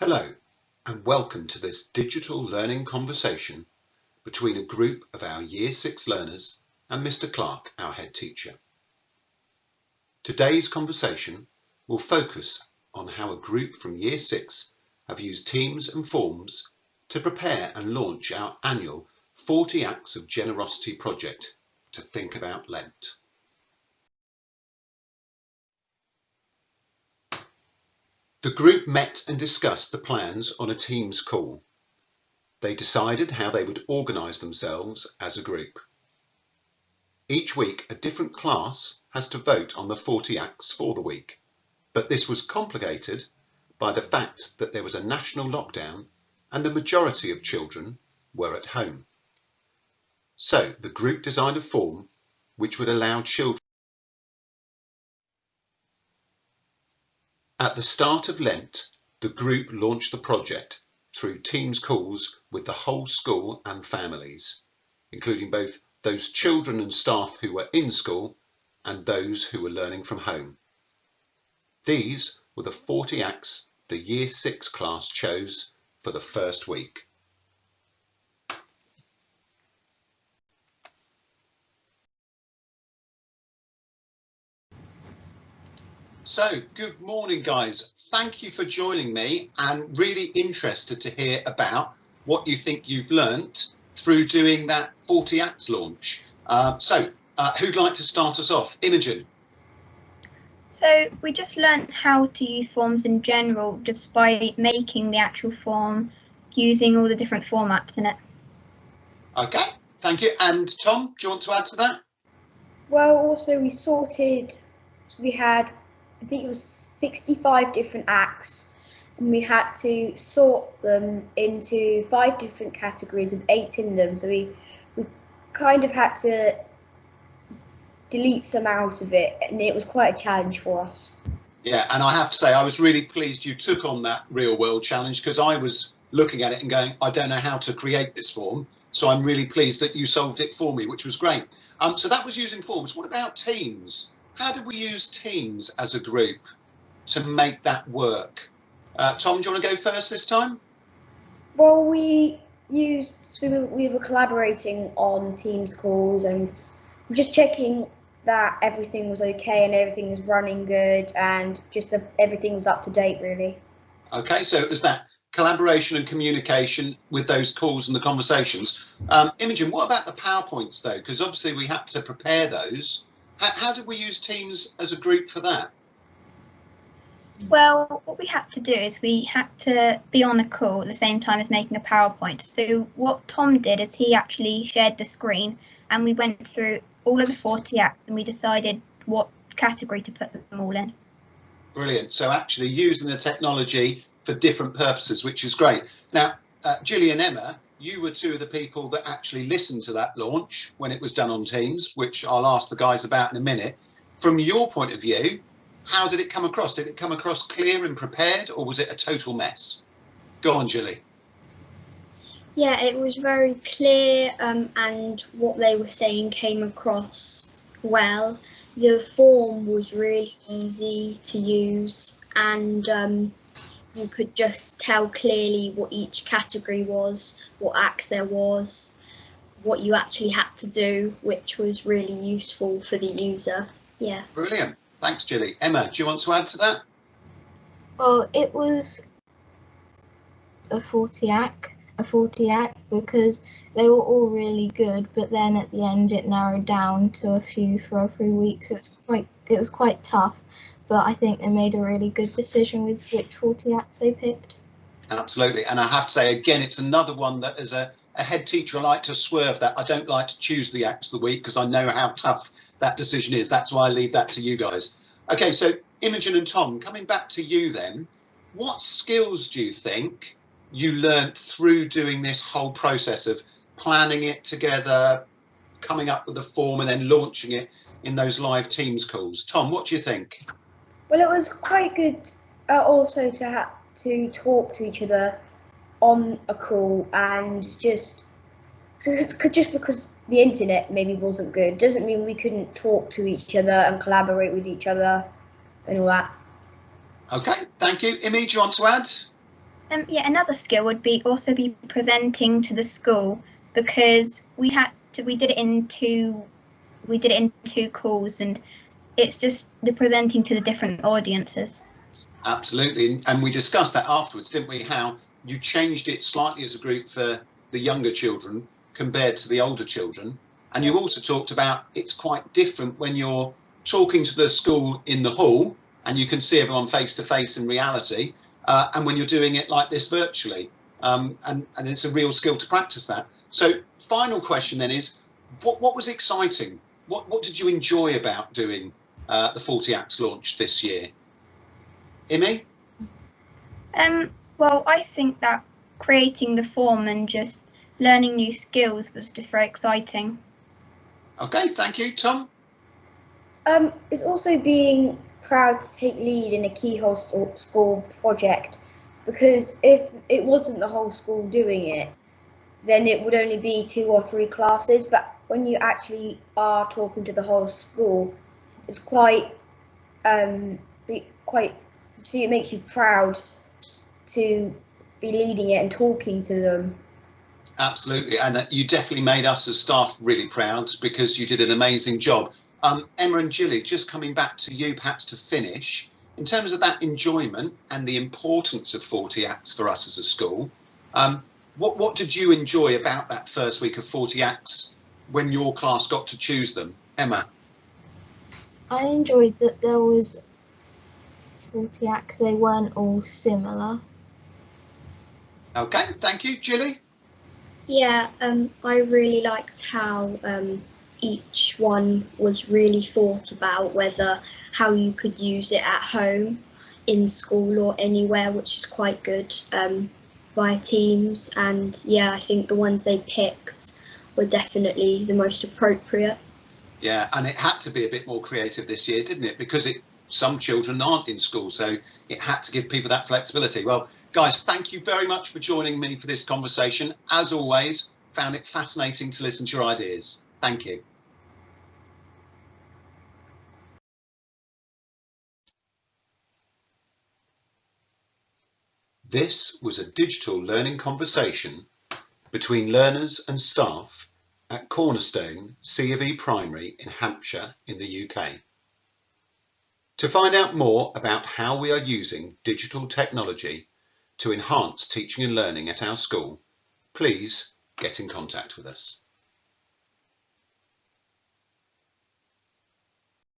Hello and welcome to this digital learning conversation between a group of our Year 6 learners and Mr Clarke, our head teacher. Today's conversation will focus on how a group from Year 6 have used Teams and Forms to prepare and launch our annual 40 Acts of Generosity project to think about Lent. The group met and discussed the plans on a Teams call. They decided how they would organise themselves as a group. Each week a different class has to vote on the 40 acts for the week, but this was complicated by the fact that there was a national lockdown and the majority of children were at home. So the group designed a form which would allow children. At the start of Lent, the group launched the project through Teams calls with the whole school and families, including both those children and staff who were in school and those who were learning from home. These were the 40 acts the Year 6 class chose for the first week. So, good morning guys. Thank you for joining me and really interested to hear about what you think you've learnt through doing that 40 acts launch. Who'd like to start us off? Imogen. So we just learnt how to use forms in general just by making the actual form using all the different formats in it. Okay, thank you. And Tom, do you want to add to that? Well, also we had, I think it was 65 different acts, and we had to sort them into 5 different categories with 8 in them. So we kind of had to delete some out of it, and it was quite a challenge for us. Yeah, and I have to say I was really pleased you took on that real world challenge, because I was looking at it and going, I don't know how to create this form. So I'm really pleased that you solved it for me, which was great. So that was using forms. What about Teams? How did we use Teams as a group to make that work? Tom, do you want to go first this time? Well, we were collaborating on Teams calls and just checking that everything was okay and everything was running good and just everything was up to date, really. Okay, so it was that collaboration and communication with those calls and the conversations. Imogen, what about the PowerPoints though? Because obviously we had to prepare those. How did we use Teams as a group for that? Well, what we had to do is we had to be on the call at the same time as making a PowerPoint. So what Tom did is he actually shared the screen and we went through all of the 40 acts and we decided what category to put them all in. Brilliant. So actually using the technology for different purposes, which is great. Now, Julie and Emma, you were 2 of the people that actually listened to that launch when it was done on Teams, which I'll ask the guys about in a minute. From your point of view, how did it come across? Did it come across clear and prepared, or was it a total mess? Go on, Julie. Yeah, it was very clear and what they were saying came across well. The form was really easy to use and you could just tell clearly what each category was, what acts there was, what you actually had to do, which was really useful for the user. Yeah. Brilliant. Thanks, Julie. Emma, do you want to add to that? Well, it was a 40 act because they were all really good, but then at the end it narrowed down to a few for every week, so it was quite tough, but I think they made a really good decision with which 40 acts they picked. Absolutely, and I have to say again, it's another one that as a head teacher I like to swerve that. I don't like to choose the acts of the week because I know how tough that decision is. That's why I leave that to you guys. Okay, so Imogen and Tom, coming back to you then, what skills do you think you learnt through doing this whole process of planning it together, coming up with a form and then launching it in those live Teams calls? Tom, what do you think? Well, it was quite good also to talk to each other on a call, and just because the internet maybe wasn't good doesn't mean we couldn't talk to each other and collaborate with each other and all that. Okay, thank you. Imi, do you want to add? Yeah, another skill would be also be presenting to the school, because we did it in two calls, and it's just the presenting to the different audiences. Absolutely, and we discussed that afterwards, didn't we? How you changed it slightly as a group for the younger children compared to the older children, and you also talked about it's quite different when you're talking to the school in the hall and you can see everyone face to face in reality, and when you're doing it like this virtually, and it's a real skill to practice that. So, final question then is, what was exciting? What did you enjoy about doing the 40 Acts launch this year? Imi? Well, I think that creating the form and just learning new skills was just very exciting. Okay, thank you. Tom? It's also being proud to take lead in a keyhole school project, because if it wasn't the whole school doing it, then it would only be 2 or 3 classes. But when you actually are talking to the whole school, it's quite so it makes you proud to be leading it and talking to them. Absolutely, and you definitely made us as staff really proud because you did an amazing job. Emma and Gilly, just coming back to you perhaps to finish, in terms of that enjoyment and the importance of 40 Acts for us as a school, what did you enjoy about that first week of 40 Acts when your class got to choose them? Emma? I enjoyed that there was 40 acts, they weren't all similar. Okay, thank you. Gilly? Yeah, I really liked how each one was really thought about, whether how you could use it at home, in school or anywhere, which is quite good, via Teams. And yeah, I think the ones they picked were definitely the most appropriate. Yeah, and it had to be a bit more creative this year, didn't it? Because some children aren't in school, so it had to give people that flexibility. Well, guys, thank you very much for joining me for this conversation. As always, found it fascinating to listen to your ideas. Thank you. This was a digital learning conversation between learners and staff at Cornerstone C of E Primary in Hampshire in the UK. To find out more about how we are using digital technology to enhance teaching and learning at our school, please get in contact with us.